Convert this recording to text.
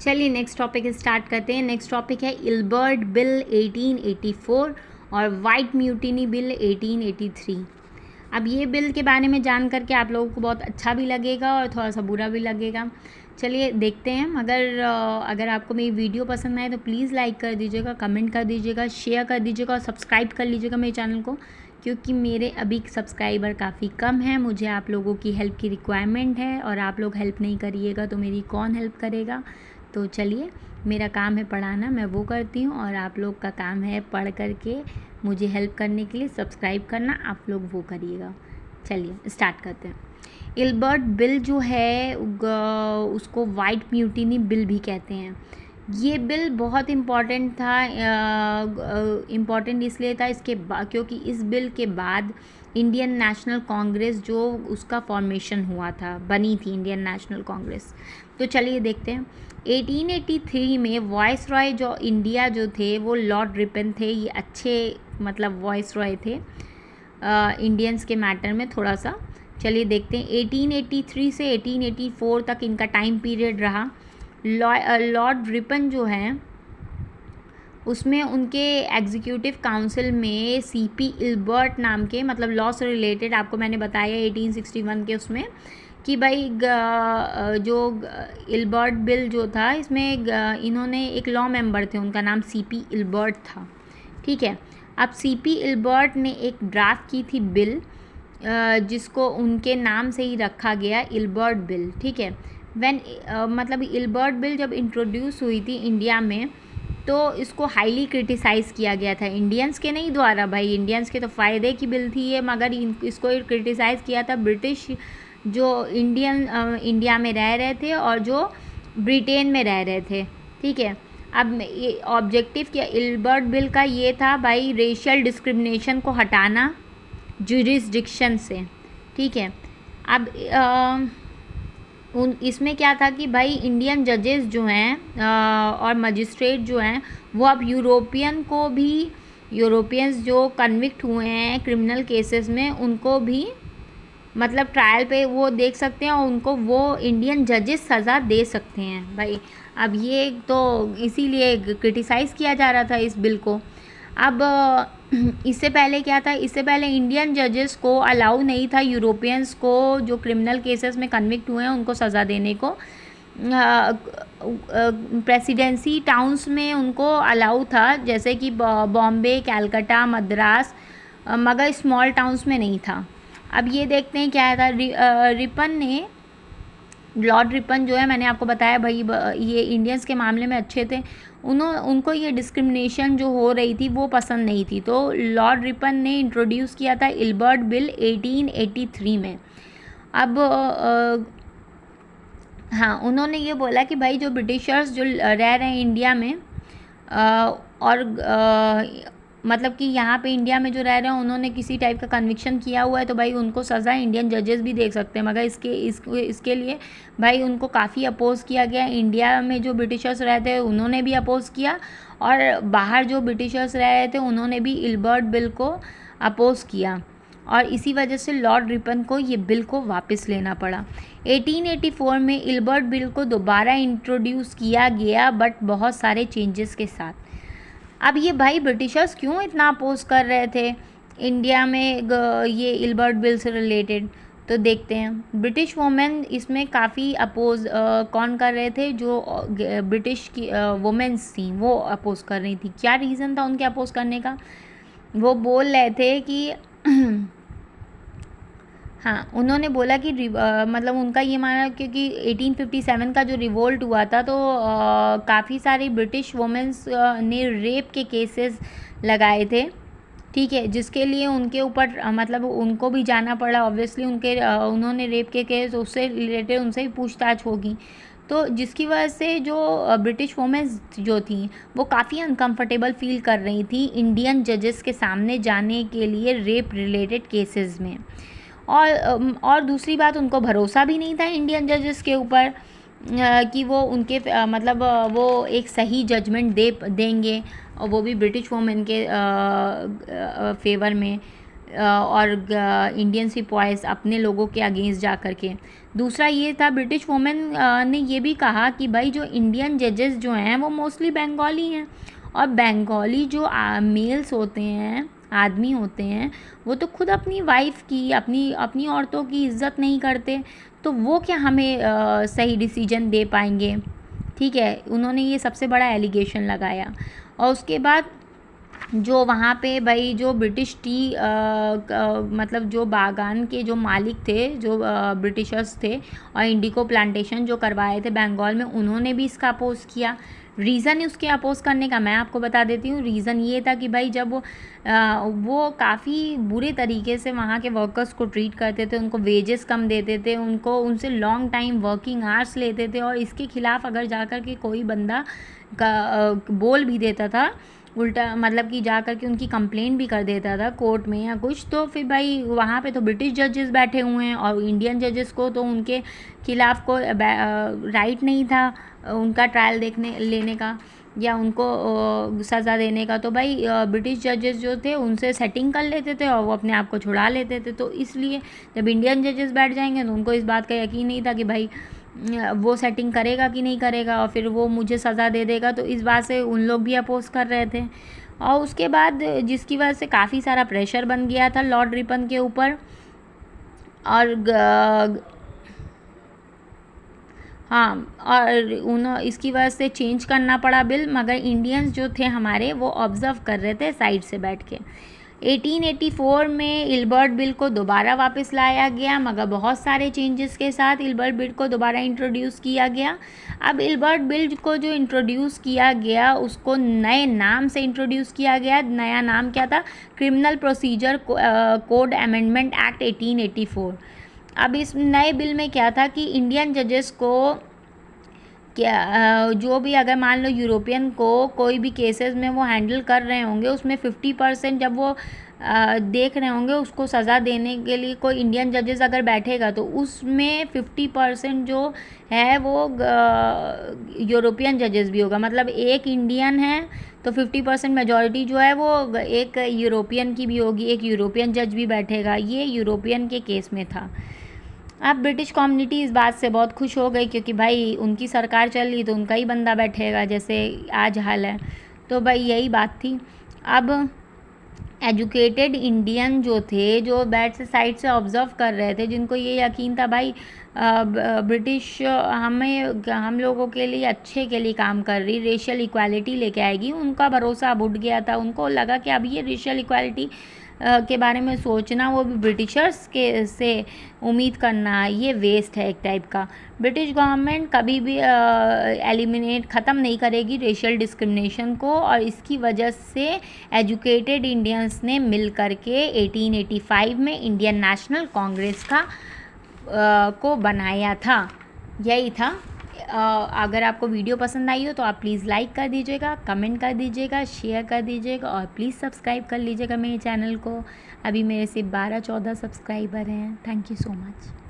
चलिए next topic start करते हैं। नेक्स्ट टॉपिक है इल्बर्ट बिल 1884 और वाइट म्यूटिनी बिल 1883। अब ये बिल के बारे में जान करके आप लोगों को बहुत अच्छा भी लगेगा और थोड़ा सा बुरा भी लगेगा। चलिए देखते हैं। अगर आपको मेरी वीडियो पसंद आए तो प्लीज़ लाइक कर दीजिएगा, कमेंट कर दीजिएगा, शेयर कर दीजिएगा और सब्सक्राइब कर लीजिएगा मेरे चैनल को, क्योंकि मेरे अभी सब्सक्राइबर काफ़ी कम हैं। मुझे आप लोगों की हेल्प की रिक्वायरमेंट है और आप लोग हेल्प नहीं करिएगा तो मेरी कौन हेल्प करेगा। तो चलिए, मेरा काम है पढ़ाना, मैं वो करती हूँ और आप लोग का काम है पढ़ करके मुझे हेल्प करने के लिए सब्सक्राइब करना, आप लोग वो करिएगा। चलिए स्टार्ट करते हैं। इल्बर्ट बिल जो है उसको वाइट म्यूटिनी बिल भी कहते हैं। ये बिल बहुत इम्पॉर्टेंट था। इम्पॉर्टेंट इसलिए था क्योंकि इस बिल के बाद इंडियन नेशनल कांग्रेस जो उसका फॉर्मेशन हुआ था, बनी थी इंडियन नेशनल कांग्रेस। तो चलिए देखते हैं। 1883 में वॉइस रॉय जो इंडिया जो थे वो लॉर्ड रिपन थे। ये अच्छे वॉइस रॉय थे इंडियंस के मैटर में थोड़ा सा। चलिए देखते हैं। 1883 से 1884 तक इनका टाइम पीरियड रहा। लॉर्ड रिपन जो हैं उसमें उनके एग्जीक्यूटिव काउंसिल में सीपी इल्बर्ट नाम के लॉ से रिलेटेड, आपको मैंने बताया 1861 के उसमें कि भाई जो इल्बर्ट बिल जो था इसमें इन्होंने एक लॉ मेंबर थे, उनका नाम सीपी इल्बर्ट था। ठीक है। अब सीपी इल्बर्ट ने एक ड्राफ्ट की थी बिल जिसको उनके नाम से ही रखा गया इल्बर्ट बिल। ठीक है। इल्बर्ट बिल जब इंट्रोड्यूस हुई थी इंडिया में तो इसको हाईली क्रिटिसाइज़ किया गया था इंडियंस के नहीं द्वारा। भाई इंडियंस के तो फ़ायदे की बिल थी ये, मगर इसको क्रिटिसाइज़ किया था ब्रिटिश जो इंडिया में रह रहे थे और जो ब्रिटेन में रह रहे थे। ठीक है। अब ये ऑब्जेक्टिव क्या इल्बर्ट बिल का ये था, भाई रेशियल डिस्क्रिमिनेशन को हटाना जुरिस्डिक्शन से। ठीक है। अब इसमें क्या था कि भाई इंडियन जजेस जो हैं और मजिस्ट्रेट जो हैं वो अब यूरोपियंस जो कन्विक्ट हुए हैं क्रिमिनल केसेस में उनको भी ट्रायल पे वो देख सकते हैं और उनको वो इंडियन जजेस सज़ा दे सकते हैं। भाई अब ये तो इसीलिए क्रिटिसाइज़ किया जा रहा था इस बिल को। अब इससे पहले क्या था, इससे पहले इंडियन जजेस को अलाउ नहीं था यूरोपियंस को जो क्रिमिनल केसेस में कन्विक्ट हुए हैं उनको सज़ा देने को। प्रेसिडेंसी टाउन्स में उनको अलाउ था, जैसे कि बॉम्बे, कैलकाटा, मद्रास, मगर स्मॉल टाउन्स में नहीं था। अब ये देखते हैं क्या था। लॉर्ड रिपन जो है, मैंने आपको बताया भाई ये इंडियंस के मामले में अच्छे थे। उनको ये डिस्क्रिमिनेशन जो हो रही थी वो पसंद नहीं थी, तो लॉर्ड रिपन ने इंट्रोड्यूस किया था इल्बर्ट बिल 1883 में। अब हाँ, उन्होंने ये बोला कि भाई जो ब्रिटिशर्स जो रह रहे हैं इंडिया में और कि यहाँ पे इंडिया में जो रह रहे हैं उन्होंने किसी टाइप का कन्विक्शन किया हुआ है तो भाई उनको सज़ा इंडियन जजेस भी देख सकते हैं, मगर इसके लिए भाई उनको काफ़ी अपोज़ किया गया। इंडिया में जो ब्रिटिशर्स रहते हैं उन्होंने भी अपोज़ किया और बाहर जो ब्रिटिशर्स रह रहे थे उन्होंने भी इल्बर्ट बिल को अपोज़ किया और इसी वजह से लॉर्ड रिपन को ये बिल को वापस लेना पड़ा। 1884 में इल्बर्ट बिल को दोबारा इंट्रोड्यूस किया गया, बट बहुत सारे चेंजेस के साथ। अब ये भाई ब्रिटिशर्स क्यों इतना अपोज कर रहे थे इंडिया में ये इल्बर्ट बिल से रिलेटेड, तो देखते हैं। ब्रिटिश वुमेन इसमें काफ़ी अपोज कौन कर रहे थे, जो ब्रिटिश की वुमेन्स थी वो अपोज कर रही थी। क्या रीज़न था उनके अपोज करने का, वो बोल रहे थे कि हाँ, उन्होंने बोला कि उनका ये माना क्योंकि 1857 का जो रिवोल्ट हुआ था तो काफ़ी सारी ब्रिटिश वुमेन्स ने रेप के केसेस लगाए थे। ठीक है, जिसके लिए उनके ऊपर उनको भी जाना पड़ा। ऑब्वियसली उन्होंने रेप के केस उससे रिलेटेड उनसे भी पूछताछ होगी, तो जिसकी वजह से जो ब्रिटिश वुमेन्स जो थी वो काफ़ी अनकंफर्टेबल फील कर रही थी इंडियन जजेस के सामने जाने के लिए रेप रिलेटेड केसेस में। और दूसरी बात, उनको भरोसा भी नहीं था इंडियन जजेस के ऊपर कि वो उनके वो एक सही जजमेंट देंगे और वो भी ब्रिटिश वुमेन के फेवर में। और इंडियन सिपाहीज अपने लोगों के अगेंस्ट जा कर के। दूसरा ये था, ब्रिटिश वुमेन ने ये भी कहा कि भाई जो इंडियन जजेस जो हैं वो मोस्टली बंगाली हैं, और बंगाली जो मेल्स होते हैं, आदमी होते हैं, वो तो खुद अपनी वाइफ की, अपनी औरतों की इज़्ज़त नहीं करते, तो वो क्या हमें सही डिसीजन दे पाएंगे। ठीक है, उन्होंने ये सबसे बड़ा एलिगेशन लगाया। और उसके बाद जो वहाँ पे भाई जो ब्रिटिश टी मतलब जो बागान के जो मालिक थे, जो ब्रिटिशर्स थे, और इंडिको प्लांटेशन जो करवाए थे बंगाल में, उन्होंने भी इसका अपोज़ किया। रीज़न उसके अपोज़ करने का मैं आपको बता देती हूँ। रीज़न ये था कि भाई जब वो काफ़ी बुरे तरीके से वहाँ के वर्कर्स को ट्रीट करते थे, उनको वेजेस कम देते थे, उनसे लॉन्ग टाइम वर्किंग आवर्स लेते थे, और इसके खिलाफ़ अगर जा कर के कोई बंदा बोल भी देता था उल्टा, मतलब कि जा कर के उनकी कंप्लेंट भी कर देता था कोर्ट में या कुछ, तो फिर भाई वहाँ पे तो ब्रिटिश जजेस बैठे हुए हैं, और इंडियन जजेस को तो उनके खिलाफ़ कोई राइट नहीं था उनका ट्रायल लेने का या उनको सज़ा देने का। तो भाई ब्रिटिश जजेस जो थे उनसे सेटिंग कर लेते थे और वो अपने आप को छुड़ा लेते थे। तो इसलिए जब इंडियन जजेस बैठ जाएंगे तो उनको इस बात का यकीन नहीं था कि भाई वो सेटिंग करेगा कि नहीं करेगा, और फिर वो मुझे सज़ा दे देगा। तो इस बात से उन लोग भी अपोज़ कर रहे थे, और उसके बाद जिसकी वजह से काफ़ी सारा प्रेशर बन गया था लॉर्ड रिपन के ऊपर। और हाँ, और इसकी वजह से चेंज करना पड़ा बिल, मगर इंडियंस जो थे हमारे वो ऑब्ज़र्व कर रहे थे साइड से बैठ के। 1884 में इल्बर्ट बिल को दोबारा वापस लाया गया, मगर बहुत सारे चेंजेस के साथ इल्बर्ट बिल को दोबारा इंट्रोड्यूस किया गया। अब इल्बर्ट बिल को जो इंट्रोड्यूस किया गया उसको नए नाम से इंट्रोड्यूस किया गया। नया नाम क्या था? Criminal procedure code amendment act 1884। अब इस नए बिल में क्या था कि इंडियन जजेस को क्या जो भी, अगर मान लो यूरोपियन को कोई भी केसेस में वो हैंडल कर रहे होंगे, उसमें 50% जब वो देख रहे होंगे उसको सज़ा देने के लिए कोई इंडियन जजेस अगर बैठेगा, तो उसमें 50% जो है वो यूरोपियन जजेस भी होगा। मतलब एक इंडियन है तो 50% मेजॉरिटी जो है वो एक यूरोपियन की भी होगी, एक यूरोपियन जज भी बैठेगा। ये यूरोपियन के केस में था। अब ब्रिटिश कम्युनिटी इस बात से बहुत खुश हो गई, क्योंकि भाई उनकी सरकार चल रही तो उनका ही बंदा बैठेगा, जैसे आज हाल है। तो भाई यही बात थी। अब एजुकेटेड इंडियन जो थे, जो बैठ से साइड से ऑब्ज़र्व कर रहे थे, जिनको ये यकीन था भाई ब्रिटिश हम लोगों के लिए अच्छे के लिए काम कर रही, रेशियल इक्वालिटी लेके आएगी, उनका भरोसा अब उठ गया था। उनको लगा कि अब ये रेशियल इक्वालिटी के बारे में सोचना, वो भी ब्रिटिशर्स के से उम्मीद करना, ये वेस्ट है एक टाइप का। ब्रिटिश गवर्नमेंट कभी भी ख़त्म नहीं करेगी रेशियल डिस्क्रिमिनेशन को, और इसकी वजह से एजुकेटेड इंडियंस ने मिल करके 1885 में इंडियन नेशनल कांग्रेस को बनाया था। यही था। अगर आपको वीडियो पसंद आई हो तो आप प्लीज़ लाइक कर दीजिएगा, कमेंट कर दीजिएगा, शेयर कर दीजिएगा, और प्लीज़ सब्सक्राइब कर लीजिएगा मेरे चैनल को। अभी मेरे सिर्फ 12-14 सब्सक्राइबर हैं। Thank you so much.